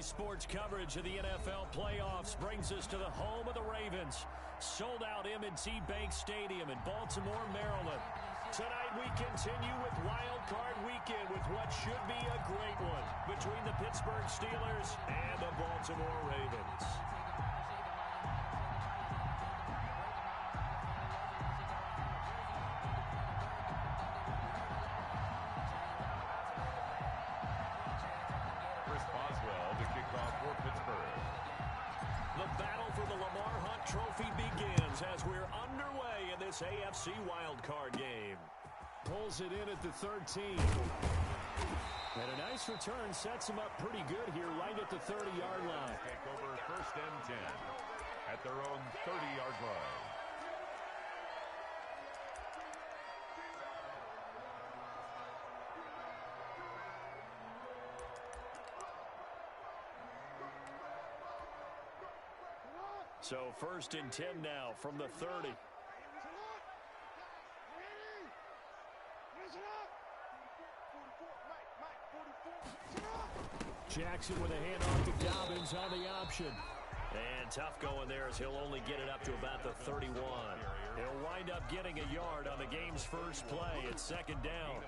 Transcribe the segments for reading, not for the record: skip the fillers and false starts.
Sports coverage of the NFL playoffs brings us to the home of the Ravens. Sold out M&T Bank Stadium in Baltimore, Maryland. Tonight we continue with Wild Card Weekend with what should be a great one between the Pittsburgh Steelers and the Baltimore Ravens. Trophy begins as we're underway in this AFC wildcard game. Pulls it in at the 13. And a nice return sets him up pretty good here right at the 30-yard line. Take over first and 10 at their own 30-yard line. So first and 10 now from the 30. Jackson with a handoff to Dobbins on the option. And tough going there as he'll only get it up to about the 31. He'll wind up getting a yard on the game's first play. It's second down.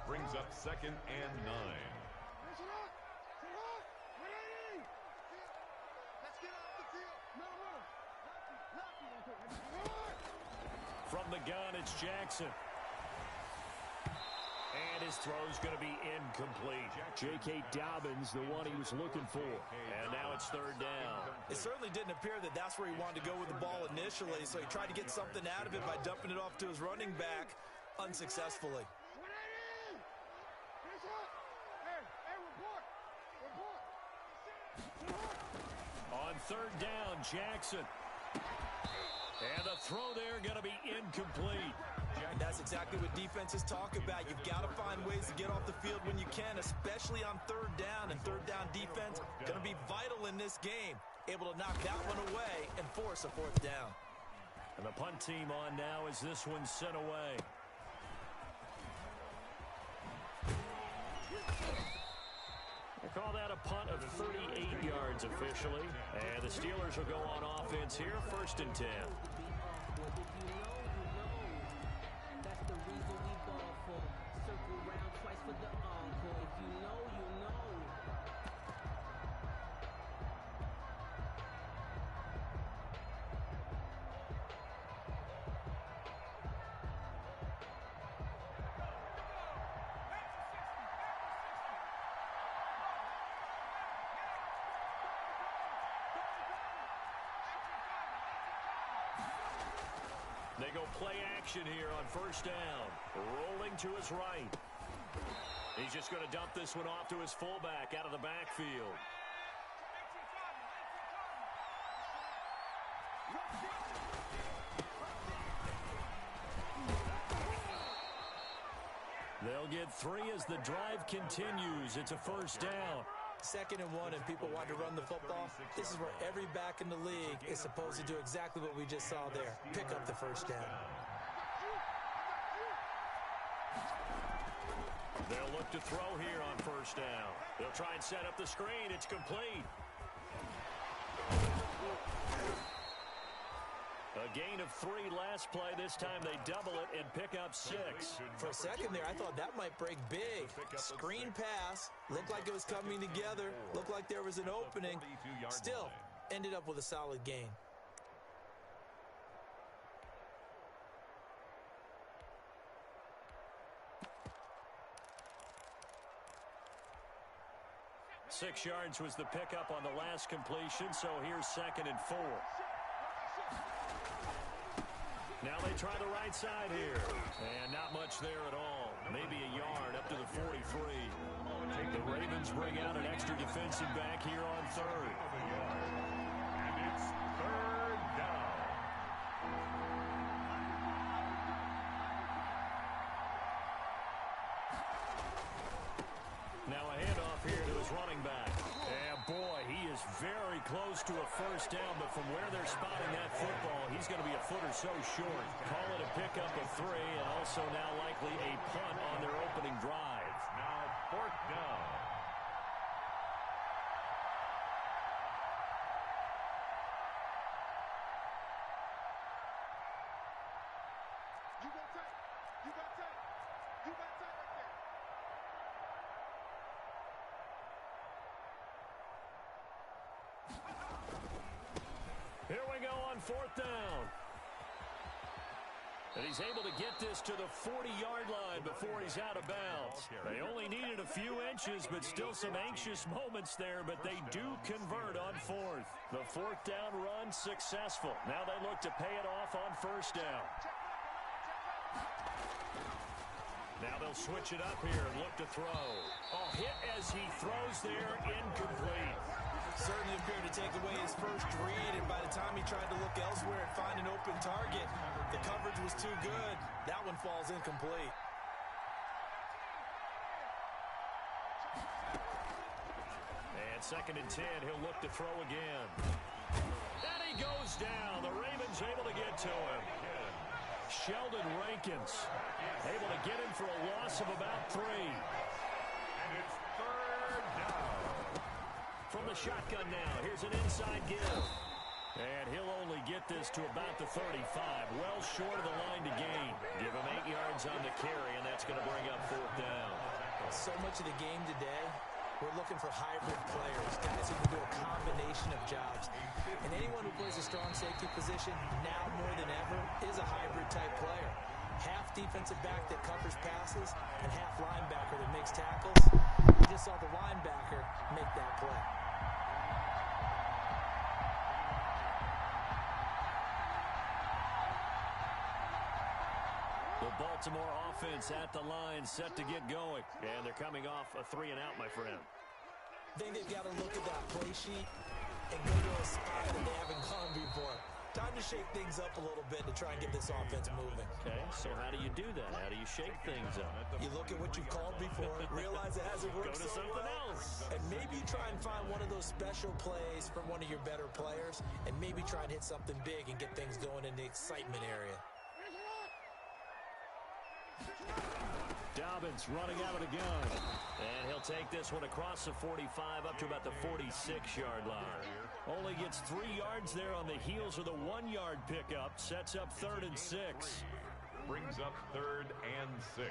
Brings up second and 9. From the gun, it's Jackson. And his throw's going to be incomplete. J.K. Dobbins, the one he was looking for. And now it's third down. It certainly didn't appear that that's where he wanted to go with the ball initially, so he tried to get something out of it by dumping it off to his running back unsuccessfully. On third down, Jackson. And the throw there going to be incomplete. And that's exactly what defenses talk about. You've got to find ways to get off the field when you can, especially on third down. And third down defense going to be vital in this game. Able to knock that one away and force a fourth down. And the punt team on now as this one's sent away. They call that a punt of 38 yards officially. And the Steelers will go on offense here, first and 10. That's the reason we ball for. Circle round twice for the encore. If you know, you know. They go play action here on first down. Rolling to his right. He's just going to dump this one off to his fullback out of the backfield. They'll get 3 as the drive continues. It's a first down. Second and 1, and people want to run the football. This is where every back in the league is supposed to do exactly what we just saw there. Pick up the first down. They'll look to throw here on first down. They'll try and set up the screen. It's complete. A gain of 3 last play. This time they double it and pick up 6. For a second there, I thought that might break big. Screen pass. Looked like it was coming together. Looked like there was an opening. Still, ended up with a solid gain. Six yards was the pickup on the last completion, so here's second and 4. Now they try the right side here. And not much there at all. Maybe a yard up to the 43. The Ravens bring out an extra defensive back here on third. And it's third down. Now a handoff here to his running back. And boy, he is very close to a first down, but from where they're spotting that football, he's going to be a foot or so short. Call it a pickup of 3, and also now likely a punt on their opening drive. Now fourth down. Here we go on 4th down. And he's able to get this to the 40-yard line before he's out of bounds. They only needed a few inches, but still some anxious moments there, but they do convert on 4th. The 4th down run successful. Now they look to pay it off on 1st down. Now they'll switch it up here and look to throw. Oh, hit as he throws there, incomplete. Certainly appeared to take away his first read, and by the time he tried to look elsewhere and find an open target, the coverage was too good. That one falls incomplete. And 2nd and 10, he'll look to throw again. And he goes down. The Ravens able to get to him. Sheldon Rankins able to get him for a loss of about 3. And it's 3rd down. From the shotgun now, here's an inside give. And he'll only get this to about the 35, well short of the line to gain. Give him 8 yards on the carry, and that's going to bring up 4th down. So much of the game today, we're looking for hybrid players, guys who can do a combination of jobs. And anyone who plays a strong safety position, now more than ever, is a hybrid-type player. Half defensive back that covers passes, and half linebacker that makes tackles. We just saw the linebacker make that play. The Baltimore offense at the line, set to get going. And they're coming off a 3-and-out, my friend. I think they've got to look at that play sheet and go to a spot that they haven't gone before. Time to shake things up a little bit to try and get this offense moving. Okay, so how do you do that? How do you shake things up? You look at what you've called before, realize it hasn't worked Go to something else. and maybe try and find one of those special plays from one of your better players, and maybe try and hit something big and get things going in the excitement area. Dobbins running out of the gun. And he'll take this one across the 45 up to about the 46-yard line. Only gets 3 yards there on the heels of the 1-yard pickup. Sets up 3rd and 6. Brings up 3rd and 6.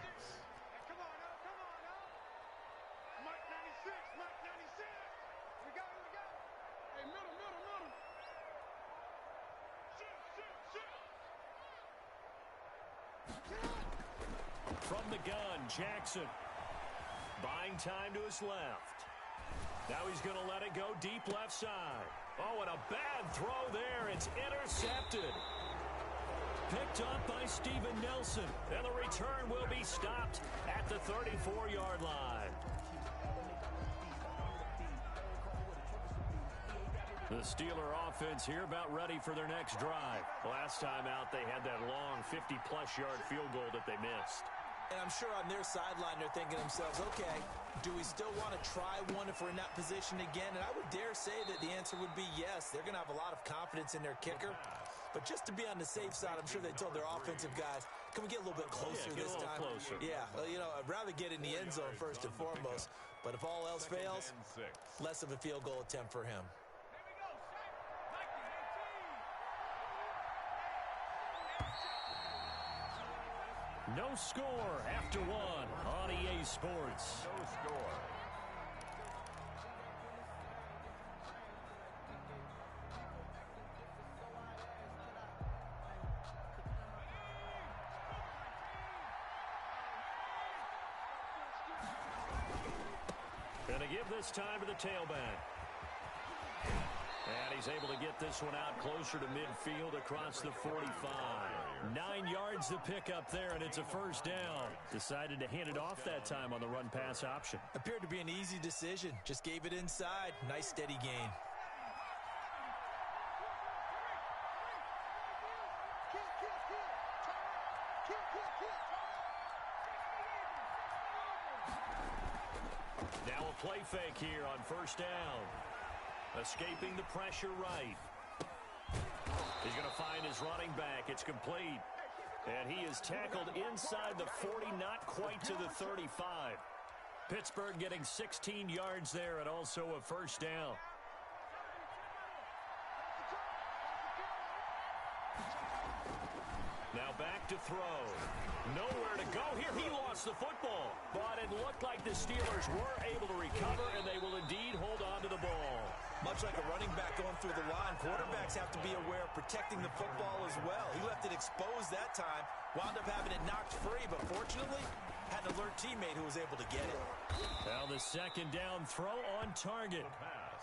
From the gun, Jackson. Buying time to his left. Now he's going to let it go deep left side. Oh, and a bad throw there. It's intercepted. Picked up by Steven Nelson. And the return will be stopped at the 34-yard line. The Steeler offense here about ready for their next drive. Last time out, they had that long 50-plus yard field goal that they missed. And I'm sure on their sideline they're thinking to themselves, okay, do we still want to try one if we're in that position again? And I would dare say that the answer would be yes. They're going to have a lot of confidence in their kicker. But just to be on the safe side, I'm sure they told their offensive guys, can we get a little bit closer this time? Closer. Yeah, well, you know, I'd rather get in the end zone first and foremost. But if all else fails, less of a field goal attempt for him. No score after 1 on EA Sports. No score. Going to give this time to the tailback. And he's able to get this one out closer to midfield across the 45. 9 yards to pick up there, and it's a first down. Decided to hand it off that time on the run-pass option. Appeared to be an easy decision. Just gave it inside. Nice steady gain. Now a play fake here on first down. Escaping the pressure right. He's going to find his running back. It's complete. And he is tackled inside the 40, not quite to the 35. Pittsburgh getting 16 yards there and also a first down. Now back to throw. Nowhere to go here. He lost the football. But it looked like the Steelers were able to recover, and they will indeed hold on to the ball. Much like a running back going through the line, quarterbacks have to be aware of protecting the football as well. He left it exposed that time, wound up having it knocked free, but fortunately had an alert teammate who was able to get it. Now the second down throw on target.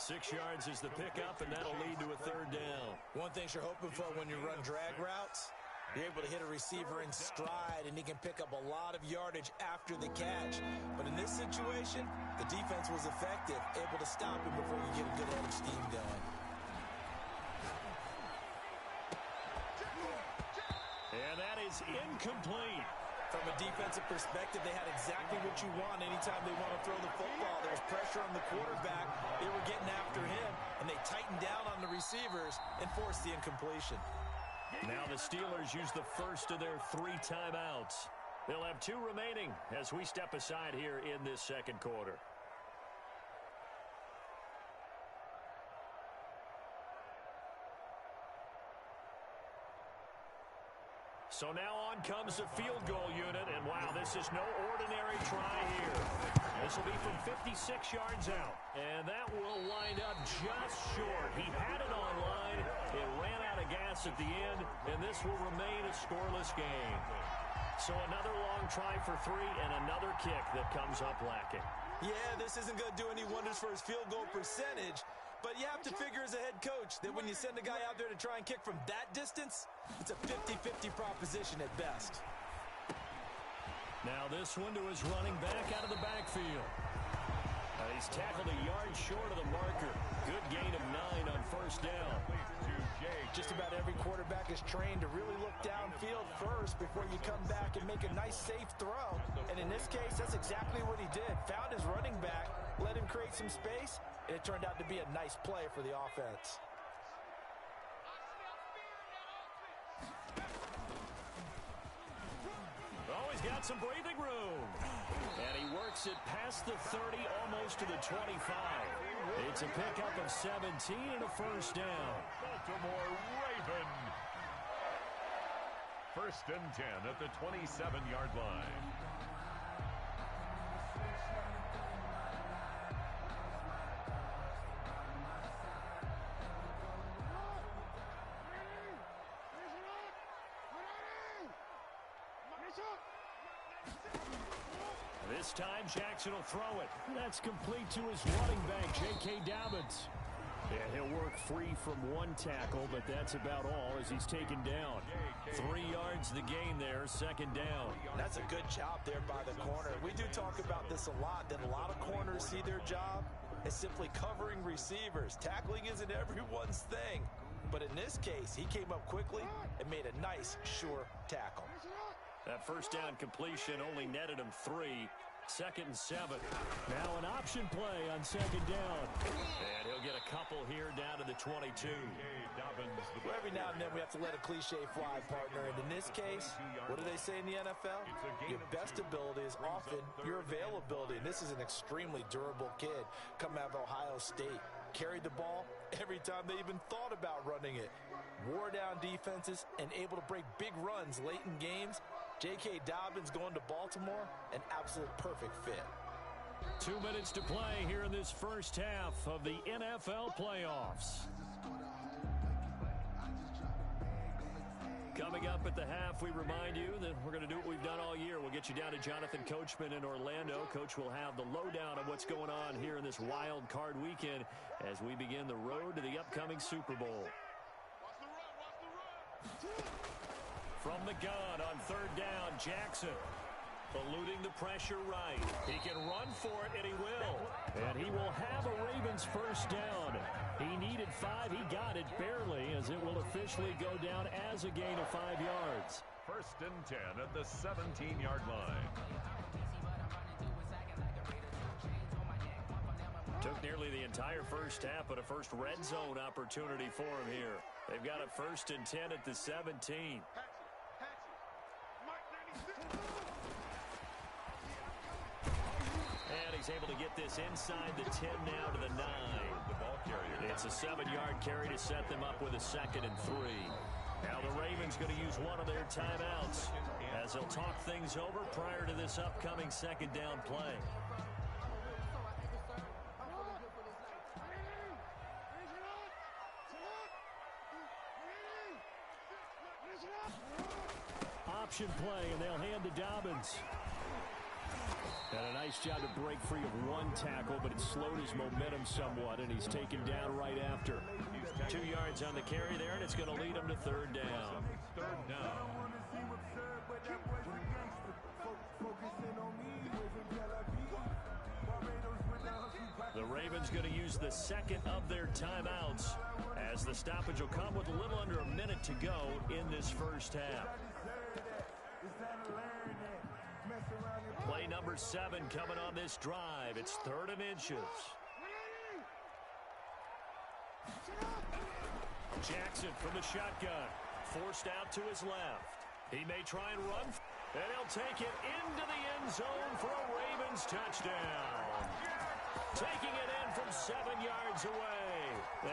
6 yards is the pickup, and that'll lead to a third down. One thing you're hoping for when you run drag routes, you're able to hit a receiver in stride, and he can pick up a lot of yardage after the catch. But in this situation, the defense was effective, able to stop him before you get a good head of steam going. And that is incomplete. From a defensive perspective, they had exactly what you want anytime they want to throw the football. There was pressure on the quarterback. They were getting after him, and they tightened down on the receivers and forced the incompletion. Now the Steelers use the first of their 3 timeouts. They'll have 2 remaining as we step aside here in this second quarter. So now on comes the field goal unit, and wow, this is no ordinary try here. This will be from 56 yards out, and that will wind up just short. He had it on line. It ran out of gas at the end, and this will remain a scoreless game. So another long try for 3 and another kick that comes up lacking. Yeah, this isn't going to do any wonders for his field goal percentage, but you have to figure as a head coach that when you send a guy out there to try and kick from that distance, it's a 50-50 proposition at best. Now this one to his running back out of the backfield. He's tackled a yard short of the marker. Good gain of 9 on first down. Just about every quarterback is trained to really look downfield first before you come back and make a nice, safe throw. And in this case, that's exactly what he did. Found his running back, let him create some space, and it turned out to be a nice play for the offense. Oh, he's got some breathing room. And he works it past the 30, almost to the 25. It's a pickup of 17 and a first down. Baltimore Raven. 1st and 10 at the 27-yard line. This time, Jackson will throw it. That's complete to his running back, J.K. Dobbins. Yeah, he'll work free from 1 tackle, but that's about all as he's taken down. 3 yards the gain there, 2nd down. That's a good job there by the corner. We do talk about this a lot, that a lot of corners see their job as simply covering receivers. Tackling isn't everyone's thing. But in this case, he came up quickly and made a nice, sure tackle. That first down completion only netted him 3. 2nd and 7. Now an option play on 2nd down. And he'll get a couple here down to the 22. Well, every now and then we have to let a cliche fly, partner. And in this case, what do they say in the NFL? Your best ability is often your availability. And this is an extremely durable kid coming out of Ohio State. Carried the ball every time they even thought about running it. Wore down defenses and able to break big runs late in games. J.K. Dobbins going to Baltimore, an absolute perfect fit. 2 minutes to play here in this first half of the NFL playoffs. Coming up at the half, we remind you that we're going to do what we've done all year. We'll get you down to Jonathan Coachman in Orlando. Coach will have the lowdown of what's going on here in this wild card weekend as we begin the road to the upcoming Super Bowl. From the gun on 3rd down, Jackson eluding the pressure right. He can run for it, and he will. And he will have a Ravens first down. He needed 5. He got it barely, as it will officially go down as a gain of 5 yards. 1st and 10 at the 17-yard line. Took nearly the entire first half, but a first red zone opportunity for him here. They've got a 1st and 10 at the 17. And he's able to get this inside the 10 now to the 9. The ball carrier. It's a 7-yard carry to set them up with a 2nd and 3. Now the Ravens going to use one of their timeouts as they'll talk things over prior to this upcoming second down play. Option play, and they'll hand to Dobbins. And a nice job to break free of one tackle, but it slowed his momentum somewhat, and he's taken down right after. 2 yards on the carry there, and it's going to lead him to third down. Third down. The Ravens going to use the second of their timeouts as the stoppage will come with a little under a minute to go in this first half. Play number 7 coming on this drive. It's 3rd and inches. Jackson from the shotgun. Forced out to his left. He may try and run, and he'll take it into the end zone for a Ravens touchdown. Taking it in from 7 yards away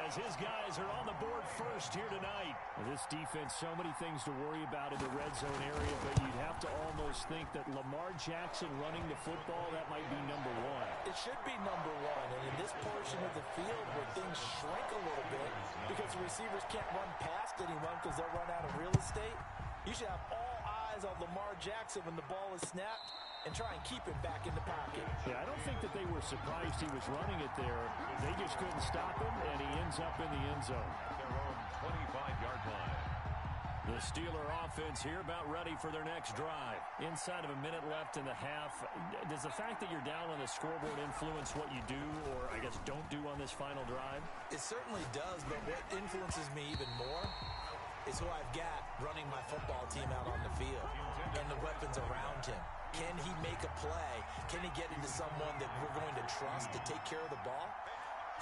as his guys are on the board first here tonight. This defense, so many things to worry about in the red zone area, but you'd have to almost think that Lamar Jackson running the football, that might be number 1. It should be number 1, and in this portion of the field where things shrink a little bit because the receivers can't run past anyone because they'll run out of real estate, you should have all eyes on Lamar Jackson when the ball is snapped and try and keep him back in the pocket. Yeah, I don't think that they were surprised he was running it there. They just couldn't stop him, and he ends up in the end zone. At their own 25-yard line. The Steeler offense here about ready for their next drive. Inside of a minute left in the half, does the fact that you're down on the scoreboard influence what you do, or I guess don't do on this final drive? It certainly does, but what influences me even more is who I've got running my football team out on the field and the weapons around him. Can he make a play? Can he get into someone that we're going to trust to take care of the ball?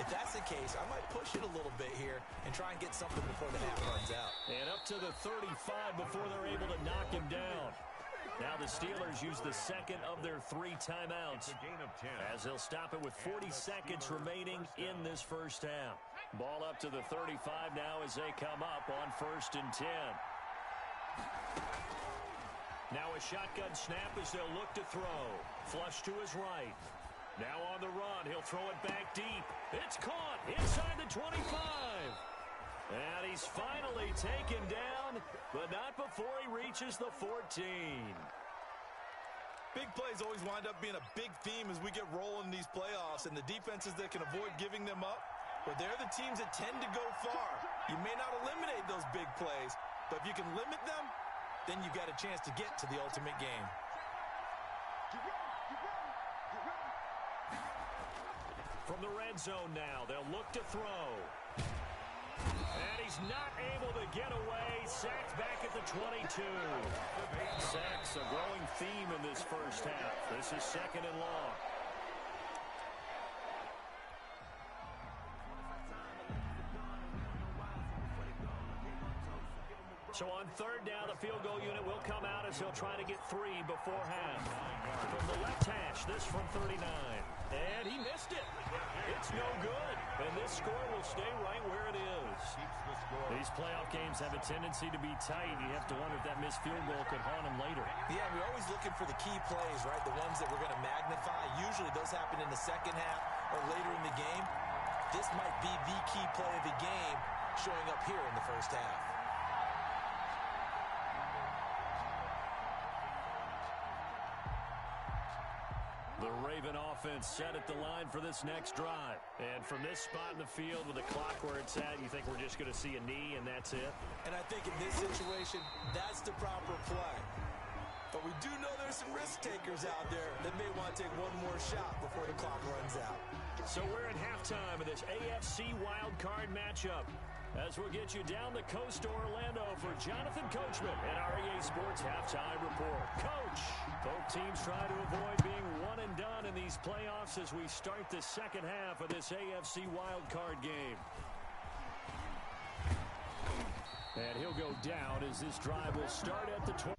If that's the case, I might push it a little bit here and try and get something before the half runs out. And up to the 35 before they're able to knock him down. Now the Steelers use the second of their 3 timeouts as they'll stop it with 40 seconds remaining in this first half. Ball up to the 35 now as they come up on 1st and 10. Now a shotgun snap as they'll look to throw. Flush to his right. Now on the run, he'll throw it back deep. It's caught inside the 25. And he's finally taken down, but not before he reaches the 14. Big plays always wind up being a big theme as we get rolling in these playoffs, and the defenses that can avoid giving them up, but they're the teams that tend to go far. You may not eliminate those big plays, but if you can limit them, then you've got a chance to get to the ultimate game. From the red zone now, they'll look to throw. And he's not able to get away. Sacked back at the 22. Sacks a growing theme in this first half. This is 2nd and long. So on 3rd down, the field goal unit will come out as he'll try to get 3 before half. From the left hash, this from 39. And he missed it. It's no good. And this score will stay right where it is. These playoff games have a tendency to be tight. You have to wonder if that missed field goal could haunt him later. Yeah, we're always looking for the key plays, right? The ones that we're going to magnify. Usually those happen in the second half or later in the game. This might be the key play of the game showing up here in the first half. The Raven offense set at the line for this next drive. And from this spot in the field with the clock where it's at, you think we're just going to see a knee and that's it? And I think in this situation, that's the proper play. But we do know there's some risk takers out there that may want to take one more shot before the clock runs out. So we're at halftime of this AFC wildcard matchup as we'll get you down the coast to Orlando for Jonathan Coachman and our EA Sports Halftime Report. Coach, both teams try to avoid being one and done in these playoffs as we start the second half of this AFC wildcard game. And he'll go down as this drive will start at the 20.